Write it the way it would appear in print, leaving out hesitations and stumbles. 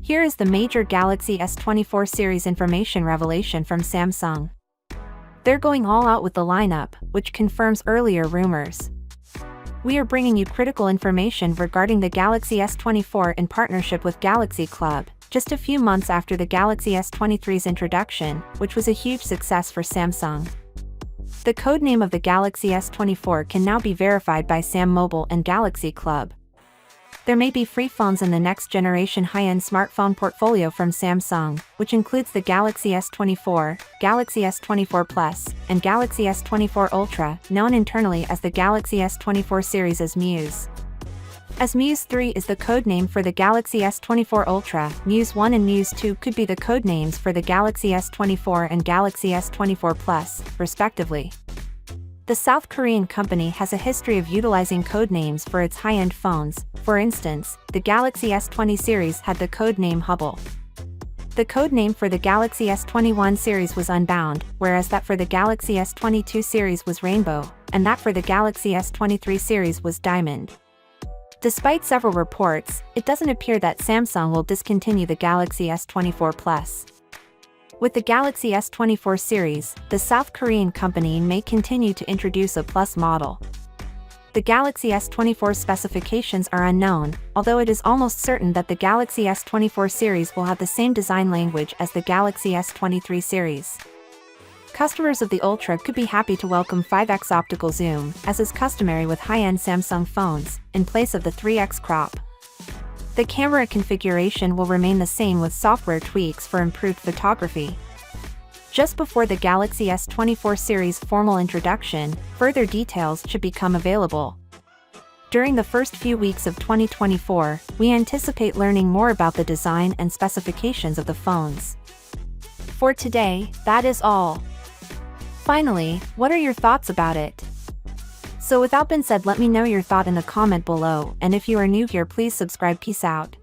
Here is the major Galaxy S24 series information revelation from Samsung. They're going all out with the lineup, which confirms earlier rumors. We are bringing you critical information regarding the Galaxy S24 in partnership with Galaxy Club, just a few months after the Galaxy S23's introduction, which was a huge success for Samsung. The codename of the Galaxy S24 can now be verified by Sam Mobile and Galaxy Club. There may be free phones in the next-generation high-end smartphone portfolio from Samsung, which includes the Galaxy S24, Galaxy S24 Plus, and Galaxy S24 Ultra, known internally as the Galaxy S24 series as Muse. As Muse 3 is the codename for the Galaxy S24 Ultra, Muse 1 and Muse 2 could be the codenames for the Galaxy S24 and Galaxy S24 Plus, respectively. The South Korean company has a history of utilizing codenames for its high-end phones. For instance, the Galaxy S20 series had the codename Hubble. The codename for the Galaxy S21 series was Unbound, whereas that for the Galaxy S22 series was Rainbow, and that for the Galaxy S23 series was Diamond. Despite several reports, it doesn't appear that Samsung will discontinue the Galaxy S24 Plus. With the Galaxy S24 series, the South Korean company may continue to introduce a Plus model. The Galaxy S24 specifications are unknown, although it is almost certain that the Galaxy S24 series will have the same design language as the Galaxy S23 series. Customers of the Ultra could be happy to welcome 5x optical zoom, as is customary with high-end Samsung phones, in place of the 3x crop. The camera configuration will remain the same with software tweaks for improved photography. Just before the Galaxy S24 series' formal introduction, further details should become available. During the first few weeks of 2024, we anticipate learning more about the design and specifications of the phones. For today, that is all. Finally, what are your thoughts about it? So with that being said, let me know your thought in the comment below, and if you are new here, please subscribe. Peace out.